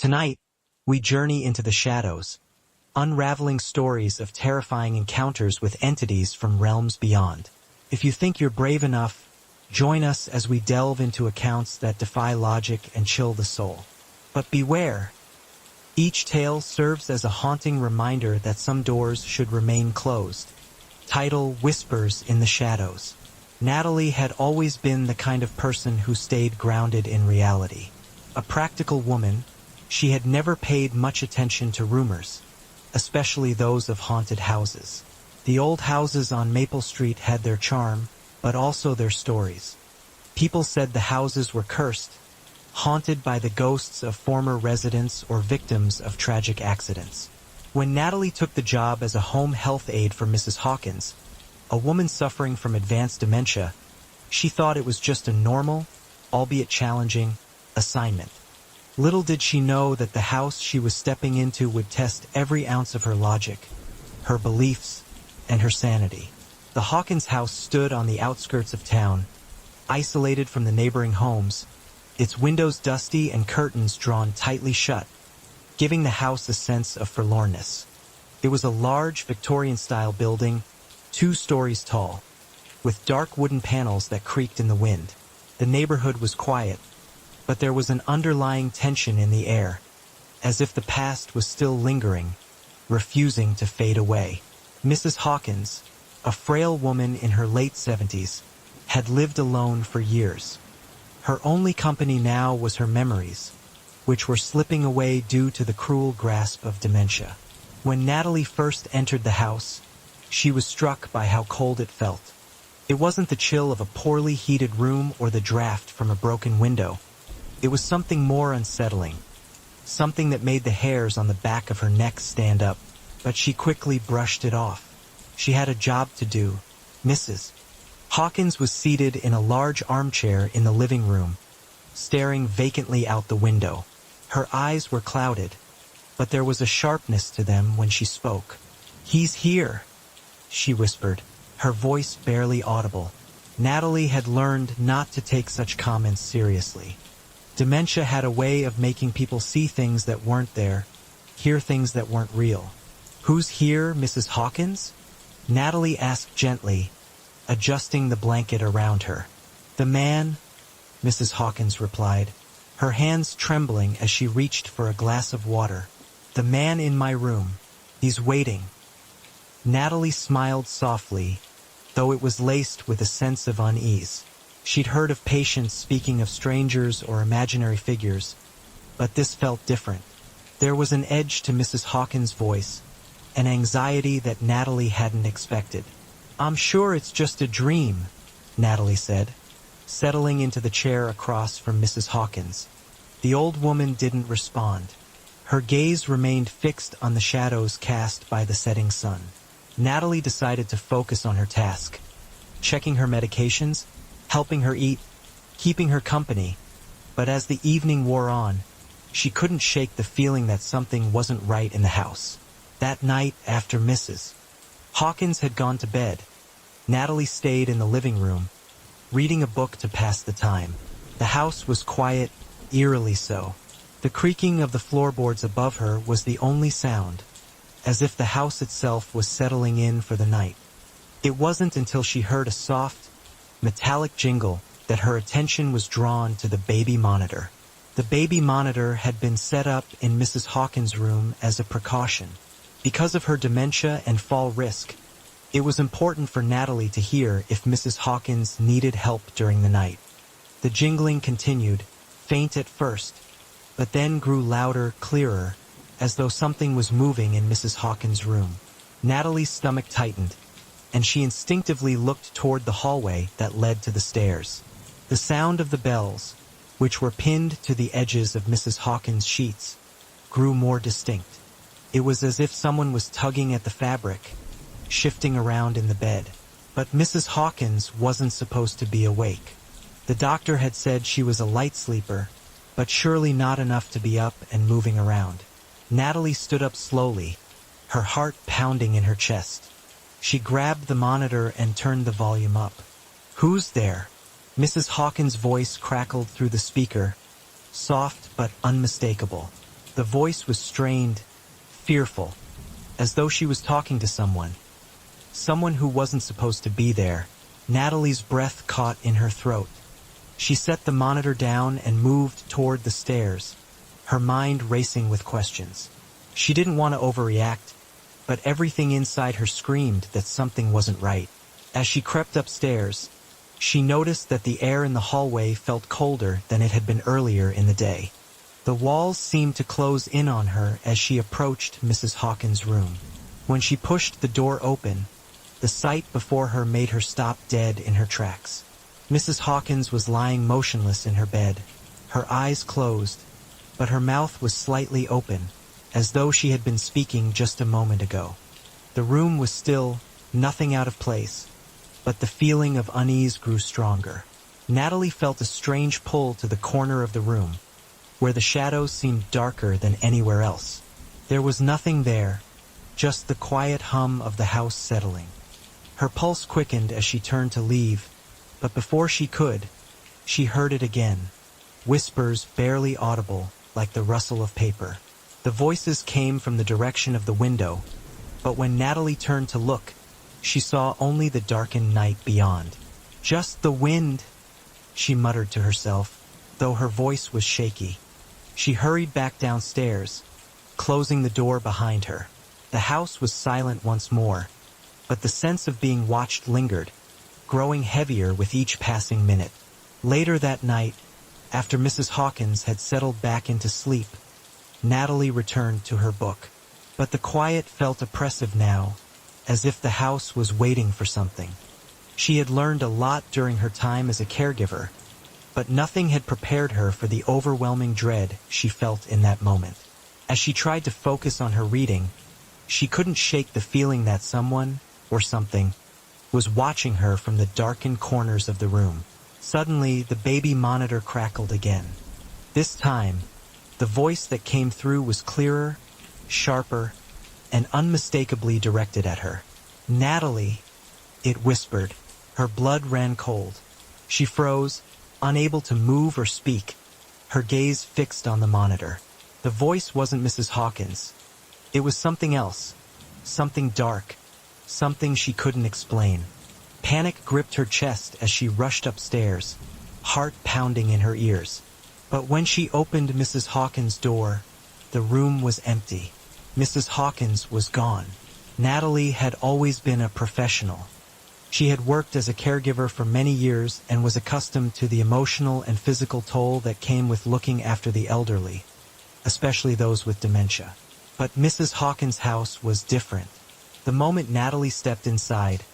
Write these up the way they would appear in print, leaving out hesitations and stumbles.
Tonight, we journey into the shadows, unraveling stories of terrifying encounters with entities from realms beyond. If you think you're brave enough, join us as we delve into accounts that defy logic and chill the soul. But beware! Each tale serves as a haunting reminder that some doors should remain closed. Title: Whispers in the Shadows. Natalie had always been the kind of person who stayed grounded in reality. A practical woman, she had never paid much attention to rumors, especially those of haunted houses. The old houses on Maple Street had their charm, but also their stories. People said the houses were cursed, haunted by the ghosts of former residents or victims of tragic accidents. When Natalie took the job as a home health aide for Mrs. Hawkins, a woman suffering from advanced dementia, she thought it was just a normal, albeit challenging, assignment. Little did she know that the house she was stepping into would test every ounce of her logic, her beliefs, and her sanity. The Hawkins house stood on the outskirts of town, isolated from the neighboring homes, its windows dusty and curtains drawn tightly shut, giving the house a sense of forlornness. It was a large Victorian-style building, 2 stories tall, with dark wooden panels that creaked in the wind. The neighborhood was quiet, but there was an underlying tension in the air, as if the past was still lingering, refusing to fade away. Mrs. Hawkins, a frail woman in her late 70s, had lived alone for years. Her only company now was her memories, which were slipping away due to the cruel grasp of dementia. When Natalie first entered the house, she was struck by how cold it felt. It wasn't the chill of a poorly heated room or the draft from a broken window. It was something more unsettling, something that made the hairs on the back of her neck stand up, but she quickly brushed it off. She had a job to do. Mrs. Hawkins was seated in a large armchair in the living room, staring vacantly out the window. Her eyes were clouded, but there was a sharpness to them when she spoke. "He's here," she whispered, her voice barely audible. Natalie had learned not to take such comments seriously. Dementia had a way of making people see things that weren't there, hear things that weren't real. "Who's here, Mrs. Hawkins?" Natalie asked gently, adjusting the blanket around her. "The man," Mrs. Hawkins replied, her hands trembling as she reached for a glass of water. "The man in my room. He's waiting." Natalie smiled softly, though it was laced with a sense of unease. She'd heard of patients speaking of strangers or imaginary figures, but this felt different. There was an edge to Mrs. Hawkins' voice, an anxiety that Natalie hadn't expected. "I'm sure it's just a dream," Natalie said, settling into the chair across from Mrs. Hawkins. The old woman didn't respond. Her gaze remained fixed on the shadows cast by the setting sun. Natalie decided to focus on her task, checking her medications, helping her eat, keeping her company. But as the evening wore on, she couldn't shake the feeling that something wasn't right in the house. That night, after Mrs. Hawkins had gone to bed, Natalie stayed in the living room, reading a book to pass the time. The house was quiet, eerily so. The creaking of the floorboards above her was the only sound, as if the house itself was settling in for the night. It wasn't until she heard a soft, metallic jingle that her attention was drawn to the baby monitor. The baby monitor had been set up in Mrs. Hawkins' room as a precaution. Because of her dementia and fall risk, it was important for Natalie to hear if Mrs. Hawkins needed help during the night. The jingling continued, faint at first, but then grew louder, clearer, as though something was moving in Mrs. Hawkins' room. Natalie's stomach tightened, and she instinctively looked toward the hallway that led to the stairs. The sound of the bells, which were pinned to the edges of Mrs. Hawkins' sheets, grew more distinct. It was as if someone was tugging at the fabric, shifting around in the bed. But Mrs. Hawkins wasn't supposed to be awake. The doctor had said she was a light sleeper, but surely not enough to be up and moving around. Natalie stood up slowly, her heart pounding in her chest. She grabbed the monitor and turned the volume up. "Who's there?" Mrs. Hawkins' voice crackled through the speaker, soft but unmistakable. The voice was strained, fearful, as though she was talking to someone who wasn't supposed to be there. Natalie's breath caught in her throat. She set the monitor down and moved toward the stairs, her mind racing with questions. She didn't want to overreact, but everything inside her screamed that something wasn't right. As she crept upstairs, she noticed that the air in the hallway felt colder than it had been earlier in the day. The walls seemed to close in on her as she approached Mrs. Hawkins' room. When she pushed the door open, the sight before her made her stop dead in her tracks. Mrs. Hawkins was lying motionless in her bed, her eyes closed, but her mouth was slightly open, as though she had been speaking just a moment ago. The room was still, nothing out of place, but the feeling of unease grew stronger. Natalie felt a strange pull to the corner of the room, where the shadows seemed darker than anywhere else. There was nothing there, just the quiet hum of the house settling. Her pulse quickened as she turned to leave, but before she could, she heard it again. Whispers barely audible, like the rustle of paper. The voices came from the direction of the window, but when Natalie turned to look, she saw only the darkened night beyond. "Just the wind," she muttered to herself, though her voice was shaky. She hurried back downstairs, closing the door behind her. The house was silent once more, but the sense of being watched lingered, growing heavier with each passing minute. Later that night, after Mrs. Hawkins had settled back into sleep, Natalie returned to her book. But the quiet felt oppressive now, as if the house was waiting for something. She had learned a lot during her time as a caregiver, but nothing had prepared her for the overwhelming dread she felt in that moment. As she tried to focus on her reading, she couldn't shake the feeling that someone, or something, was watching her from the darkened corners of the room. Suddenly, the baby monitor crackled again. This time, the voice that came through was clearer, sharper, and unmistakably directed at her. "Natalie," it whispered. Her blood ran cold. She froze, unable to move or speak, her gaze fixed on the monitor. The voice wasn't Mrs. Hawkins. It was something else, something dark, something she couldn't explain. Panic gripped her chest as she rushed upstairs, heart pounding in her ears. But when she opened Mrs. Hawkins' door, the room was empty. Mrs. Hawkins was gone. Natalie had always been a professional. She had worked as a caregiver for many years and was accustomed to the emotional and physical toll that came with looking after the elderly, especially those with dementia. But Mrs. Hawkins' house was different. The moment Natalie stepped inside,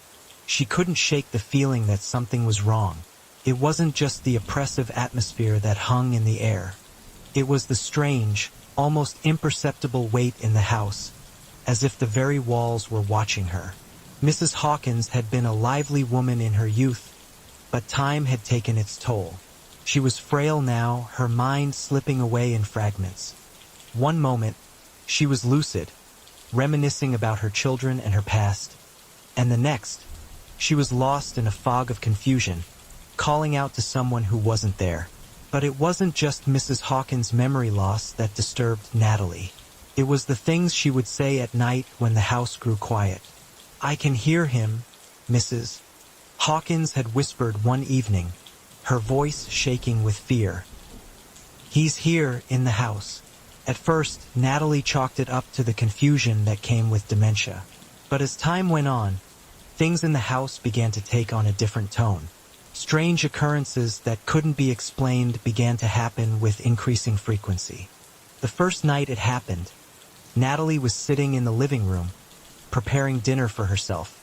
she couldn't shake the feeling that something was wrong. It wasn't just the oppressive atmosphere that hung in the air. It was the strange, almost imperceptible weight in the house, as if the very walls were watching her. Mrs. Hawkins had been a lively woman in her youth, but time had taken its toll. She was frail now, her mind slipping away in fragments. One moment, she was lucid, reminiscing about her children and her past, and the next, she was lost in a fog of confusion, calling out to someone who wasn't there. But it wasn't just Mrs. Hawkins' memory loss that disturbed Natalie. It was the things she would say at night when the house grew quiet. "I can hear him," Mrs. Hawkins had whispered one evening, her voice shaking with fear. "He's here in the house." At first, Natalie chalked it up to the confusion that came with dementia. But as time went on, things in the house began to take on a different tone. Strange occurrences that couldn't be explained began to happen with increasing frequency. The first night it happened, Natalie was sitting in the living room, preparing dinner for herself.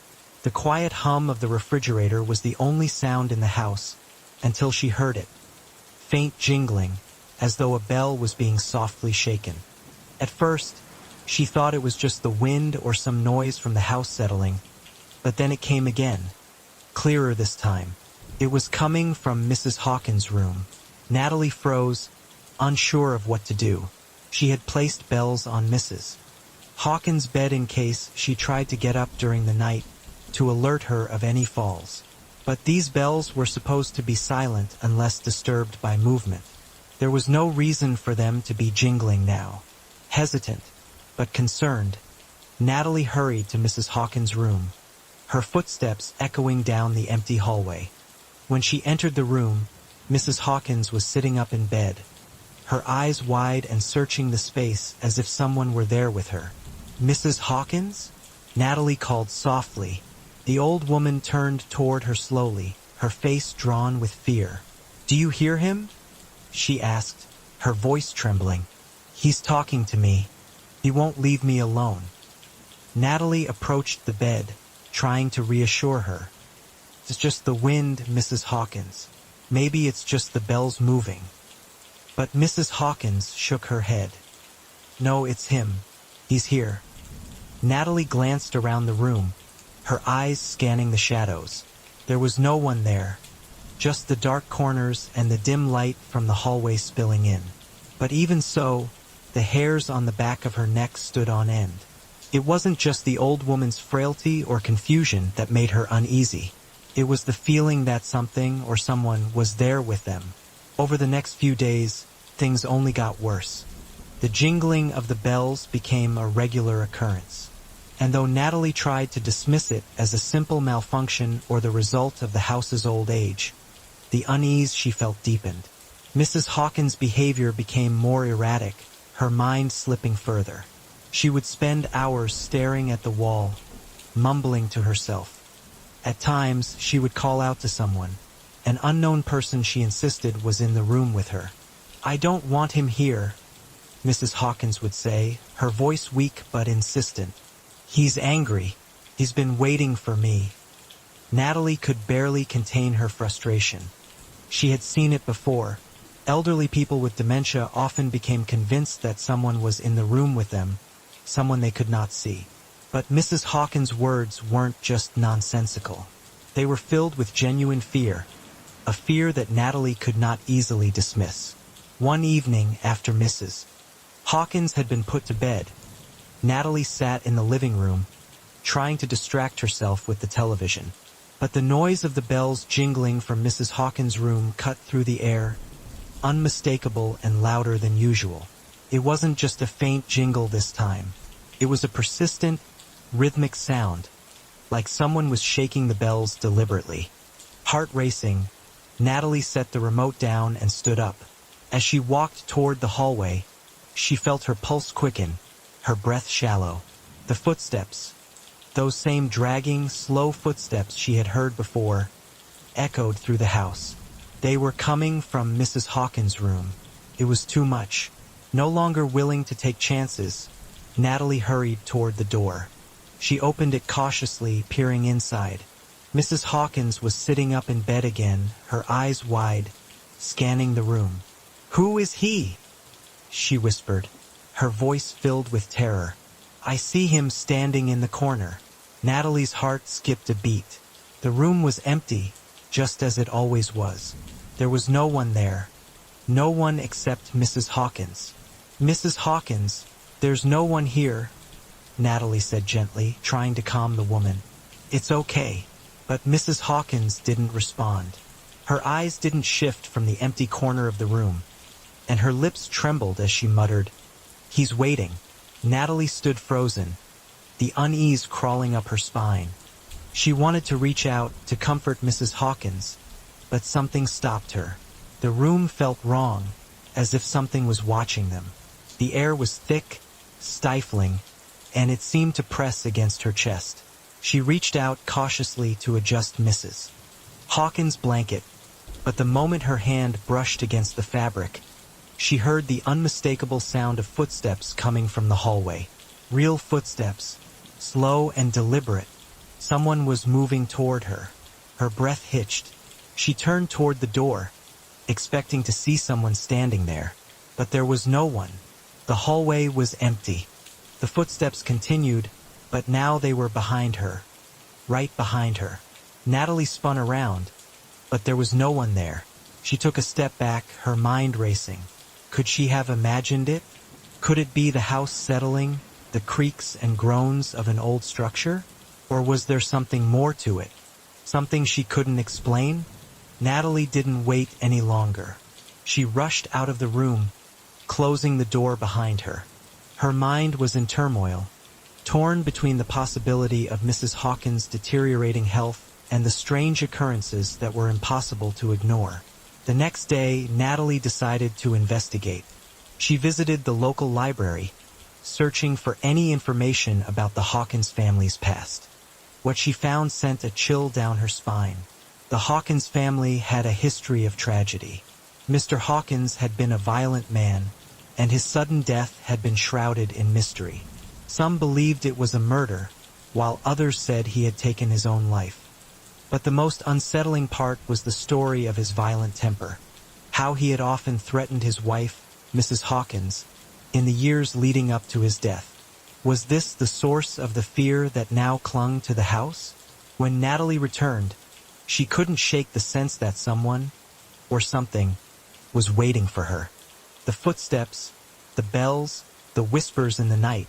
The quiet hum of the refrigerator was the only sound in the house, until she heard it. Faint jingling, as though a bell was being softly shaken. At first, she thought it was just the wind or some noise from the house settling, but then it came again, clearer this time. It was coming from Mrs. Hawkins' room. Natalie froze, unsure of what to do. She had placed bells on Mrs. Hawkins' bed in case she tried to get up during the night to alert her of any falls. But these bells were supposed to be silent unless disturbed by movement. There was no reason for them to be jingling now. Hesitant, but concerned, Natalie hurried to Mrs. Hawkins' room, her footsteps echoing down the empty hallway. When she entered the room, Mrs. Hawkins was sitting up in bed, her eyes wide and searching the space as if someone were there with her. "Mrs. Hawkins?" Natalie called softly. The old woman turned toward her slowly, her face drawn with fear. "Do you hear him?" she asked, her voice trembling. "He's talking to me. He won't leave me alone." Natalie approached the bed, trying to reassure her. "It's just the wind, Mrs. Hawkins. Maybe it's just the bells moving." But Mrs. Hawkins shook her head. "No, it's him. He's here." Natalie glanced around the room, her eyes scanning the shadows. There was no one there, just the dark corners and the dim light from the hallway spilling in. But even so, the hairs on the back of her neck stood on end. It wasn't just the old woman's frailty or confusion that made her uneasy. It was the feeling that something or someone was there with them. Over the next few days, things only got worse. The jingling of the bells became a regular occurrence. And though Natalie tried to dismiss it as a simple malfunction or the result of the house's old age, the unease she felt deepened. Mrs. Hawkins' behavior became more erratic, her mind slipping further. She would spend hours staring at the wall, mumbling to herself. At times, she would call out to someone. An unknown person she insisted was in the room with her. "I don't want him here," Mrs. Hawkins would say, her voice weak but insistent. "He's angry. He's been waiting for me." Natalie could barely contain her frustration. She had seen it before. Elderly people with dementia often became convinced that someone was in the room with them, someone they could not see. But Mrs. Hawkins' words weren't just nonsensical. They were filled with genuine fear, a fear that Natalie could not easily dismiss. One evening after Mrs. Hawkins had been put to bed, Natalie sat in the living room, trying to distract herself with the television. But the noise of the bells jingling from Mrs. Hawkins' room cut through the air, unmistakable and louder than usual. It wasn't just a faint jingle this time. It was a persistent, rhythmic sound, like someone was shaking the bells deliberately. Heart racing, Natalie set the remote down and stood up. As she walked toward the hallway, she felt her pulse quicken, her breath shallow. The footsteps, those same dragging, slow footsteps she had heard before, echoed through the house. They were coming from Mrs. Hawkins' room. It was too much. No longer willing to take chances, Natalie hurried toward the door. She opened it cautiously, peering inside. Mrs. Hawkins was sitting up in bed again, her eyes wide, scanning the room. "Who is he?" she whispered, her voice filled with terror. "I see him standing in the corner." Natalie's heart skipped a beat. The room was empty, just as it always was. There was no one there. No one except Mrs. Hawkins. "Mrs. Hawkins, there's no one here," Natalie said gently, trying to calm the woman. "It's okay." But Mrs. Hawkins didn't respond. Her eyes didn't shift from the empty corner of the room, and her lips trembled as she muttered, "He's waiting." Natalie stood frozen, the unease crawling up her spine. She wanted to reach out to comfort Mrs. Hawkins, but something stopped her. The room felt wrong, as if something was watching them. The air was thick, stifling, and it seemed to press against her chest. She reached out cautiously to adjust Mrs. Hawkins' blanket, but the moment her hand brushed against the fabric, she heard the unmistakable sound of footsteps coming from the hallway. Real footsteps, slow and deliberate. Someone was moving toward her. Her breath hitched. She turned toward the door, expecting to see someone standing there, but there was no one. The hallway was empty. The footsteps continued, but now they were behind her, right behind her. Natalie spun around, but there was no one there. She took a step back, her mind racing. Could she have imagined it? Could it be the house settling, the creaks and groans of an old structure? Or was there something more to it? Something she couldn't explain? Natalie didn't wait any longer. She rushed out of the room, closing the door behind her. Her mind was in turmoil, torn between the possibility of Mrs. Hawkins' deteriorating health and the strange occurrences that were impossible to ignore. The next day, Natalie decided to investigate. She visited the local library, searching for any information about the Hawkins family's past. What she found sent a chill down her spine. The Hawkins family had a history of tragedy. Mr. Hawkins had been a violent man, and his sudden death had been shrouded in mystery. Some believed it was a murder, while others said he had taken his own life. But the most unsettling part was the story of his violent temper, how he had often threatened his wife, Mrs. Hawkins, in the years leading up to his death. Was this the source of the fear that now clung to the house? When Natalie returned, she couldn't shake the sense that someone, or something, was waiting for her. The footsteps, the bells, the whispers in the night.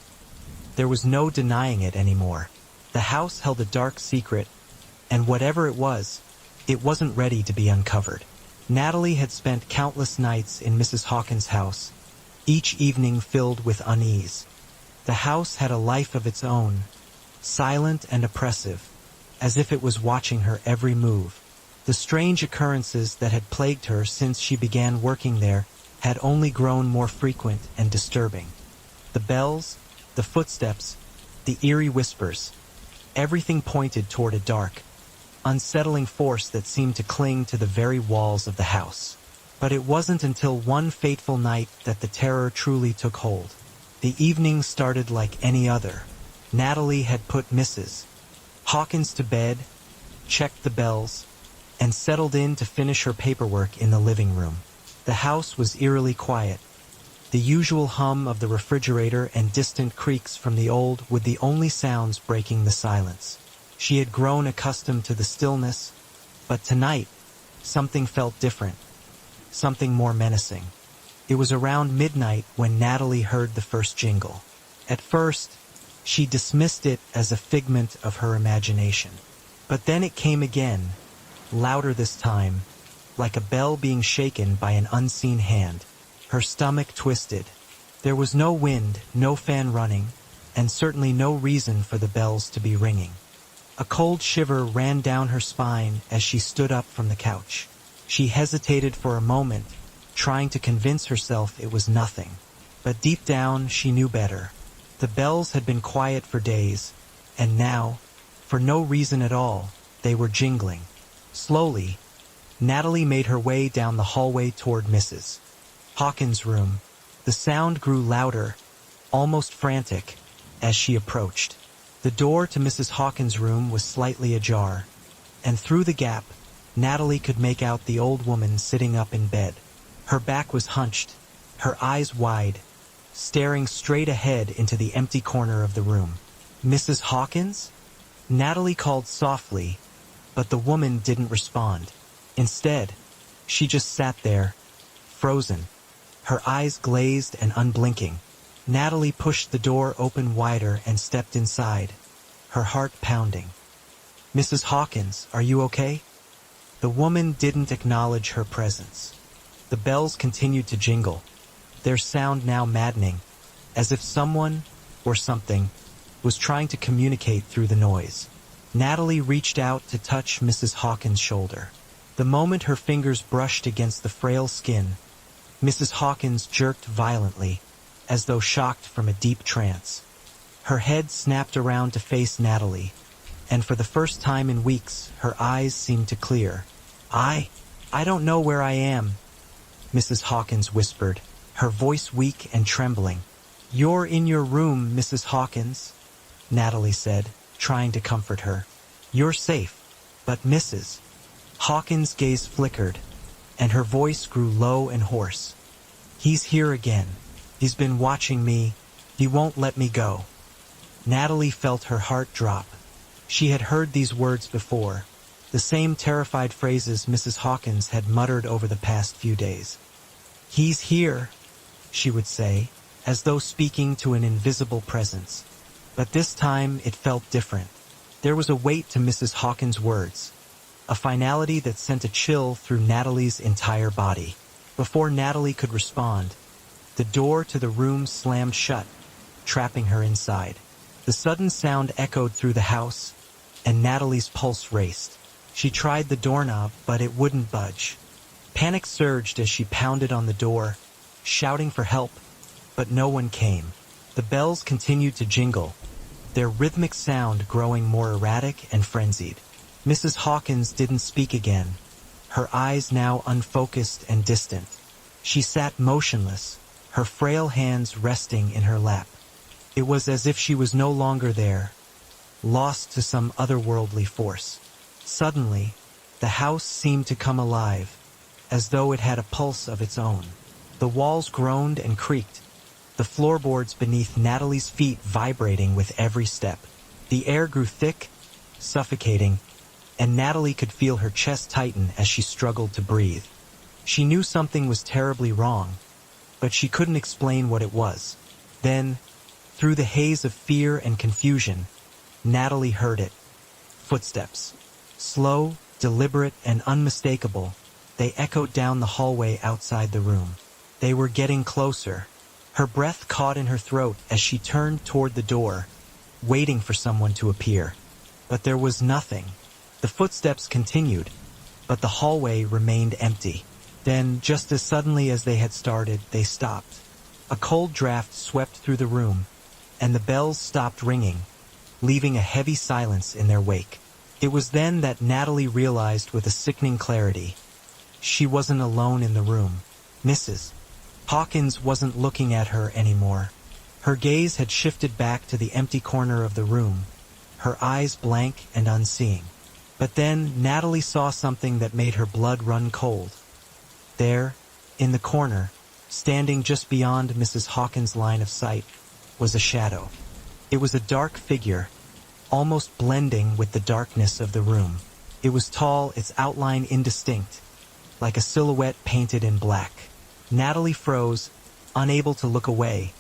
There was no denying it anymore. The house held a dark secret, and whatever it wasn't ready to be uncovered. Natalie had spent countless nights in Mrs. Hawkins' house, each evening filled with unease. The house had a life of its own, silent and oppressive, as if it was watching her every move. The strange occurrences that had plagued her since she began working there had only grown more frequent and disturbing. The bells, the footsteps, the eerie whispers, everything pointed toward a dark, unsettling force that seemed to cling to the very walls of the house. But it wasn't until one fateful night that the terror truly took hold. The evening started like any other. Natalie had put Mrs. Hawkins to bed, checked the bells, and settled in to finish her paperwork in the living room. The house was eerily quiet. The usual hum of the refrigerator and distant creaks from the old were the only sounds breaking the silence. She had grown accustomed to the stillness, but tonight, something felt different, something more menacing. It was around midnight when Natalie heard the first jingle. At first, she dismissed it as a figment of her imagination. But then it came again, louder this time, like a bell being shaken by an unseen hand. Her stomach twisted. There was no wind, no fan running, and certainly no reason for the bells to be ringing. A cold shiver ran down her spine as she stood up from the couch. She hesitated for a moment, trying to convince herself it was nothing. But deep down, she knew better. The bells had been quiet for days, and now, for no reason at all, they were jingling. Slowly, Natalie made her way down the hallway toward Mrs. Hawkins' room. The sound grew louder, almost frantic, as she approached. The door to Mrs. Hawkins' room was slightly ajar, and through the gap, Natalie could make out the old woman sitting up in bed. Her back was hunched, her eyes wide, staring straight ahead into the empty corner of the room. "Mrs. Hawkins?" Natalie called softly, but the woman didn't respond. Instead, she just sat there, frozen, her eyes glazed and unblinking. Natalie pushed the door open wider and stepped inside, her heart pounding. "Mrs. Hawkins, are you okay?" The woman didn't acknowledge her presence. The bells continued to jingle, their sound now maddening, as if someone, or something, was trying to communicate through the noise. Natalie reached out to touch Mrs. Hawkins' shoulder. The moment her fingers brushed against the frail skin, Mrs. Hawkins jerked violently, as though shocked from a deep trance. Her head snapped around to face Natalie, and for the first time in weeks, her eyes seemed to clear. I don't know where I am," Mrs. Hawkins whispered, her voice weak and trembling. "You're in your room, Mrs. Hawkins," Natalie said, trying to comfort her. "You're safe." But Mrs. Hawkins' gaze flickered, and her voice grew low and hoarse. "He's here again. He's been watching me. He won't let me go." Natalie felt her heart drop. She had heard these words before, the same terrified phrases Mrs. Hawkins had muttered over the past few days. "He's here," she would say, as though speaking to an invisible presence. But this time it felt different. There was a weight to Mrs. Hawkins' words, a finality that sent a chill through Natalie's entire body. Before Natalie could respond, the door to the room slammed shut, trapping her inside. The sudden sound echoed through the house, and Natalie's pulse raced. She tried the doorknob, but it wouldn't budge. Panic surged as she pounded on the door, shouting for help, but no one came. The bells continued to jingle, their rhythmic sound growing more erratic and frenzied. Mrs. Hawkins didn't speak again, her eyes now unfocused and distant. She sat motionless, her frail hands resting in her lap. It was as if she was no longer there, lost to some otherworldly force. Suddenly, the house seemed to come alive, as though it had a pulse of its own. The walls groaned and creaked, the floorboards beneath Natalie's feet vibrating with every step. The air grew thick, suffocating, and Natalie could feel her chest tighten as she struggled to breathe. She knew something was terribly wrong, but she couldn't explain what it was. Then, through the haze of fear and confusion, Natalie heard it. Footsteps. Slow, deliberate, and unmistakable, they echoed down the hallway outside the room. They were getting closer. Her breath caught in her throat as she turned toward the door, waiting for someone to appear. But there was nothing. The footsteps continued, but the hallway remained empty. Then, just as suddenly as they had started, they stopped. A cold draft swept through the room, and the bells stopped ringing, leaving a heavy silence in their wake. It was then that Natalie realized with a sickening clarity. She wasn't alone in the room. Mrs. Hawkins wasn't looking at her anymore. Her gaze had shifted back to the empty corner of the room, her eyes blank and unseeing. But then Natalie saw something that made her blood run cold. There, in the corner, standing just beyond Mrs. Hawkins' line of sight, was a shadow. It was a dark figure, almost blending with the darkness of the room. It was tall, its outline indistinct, like a silhouette painted in black. Natalie froze, unable to look away,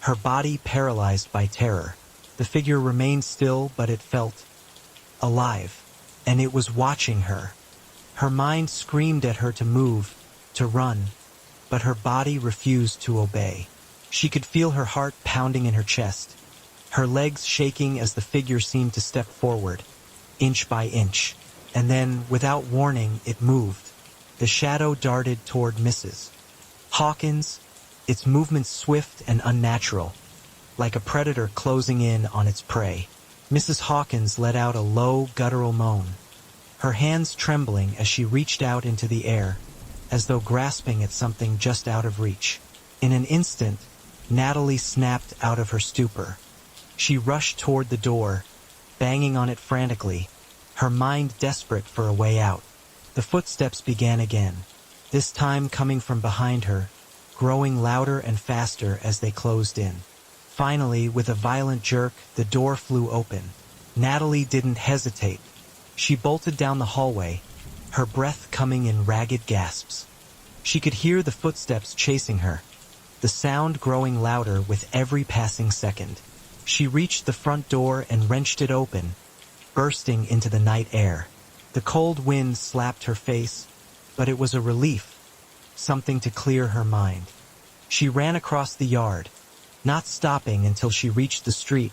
her body paralyzed by terror. The figure remained still, but it felt alive, and it was watching her. Her mind screamed at her to move, to run, but her body refused to obey. She could feel her heart pounding in her chest, her legs shaking as the figure seemed to step forward, inch by inch. And then, without warning, it moved. The shadow darted toward Mrs. Hawkins, its movement swift and unnatural, like a predator closing in on its prey. Mrs. Hawkins let out a low, guttural moan, her hands trembling as she reached out into the air, as though grasping at something just out of reach. In an instant, Natalie snapped out of her stupor. She rushed toward the door, banging on it frantically, her mind desperate for a way out. The footsteps began again, this time coming from behind her, growing louder and faster as they closed in. Finally, with a violent jerk, the door flew open. Natalie didn't hesitate. She bolted down the hallway, her breath coming in ragged gasps. She could hear the footsteps chasing her, the sound growing louder with every passing second. She reached the front door and wrenched it open, bursting into the night air. The cold wind slapped her face, but it was a relief, something to clear her mind. She ran across the yard, not stopping until she reached the street,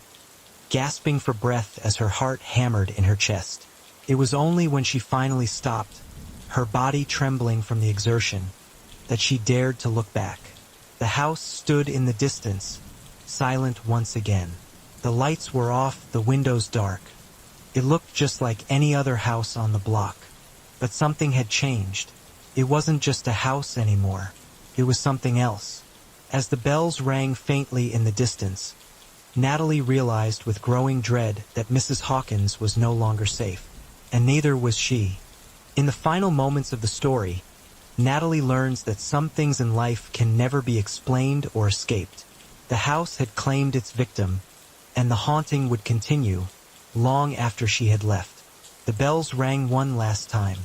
gasping for breath as her heart hammered in her chest. It was only when she finally stopped, her body trembling from the exertion, that she dared to look back. The house stood in the distance, silent once again. The lights were off, the windows dark. It looked just like any other house on the block. But something had changed. It wasn't just a house anymore. It was something else. As the bells rang faintly in the distance, Natalie realized with growing dread that Mrs. Hawkins was no longer safe. And neither was she. In the final moments of the story, Natalie learns that some things in life can never be explained or escaped. The house had claimed its victim, and the haunting would continue long after she had left. The bells rang one last time,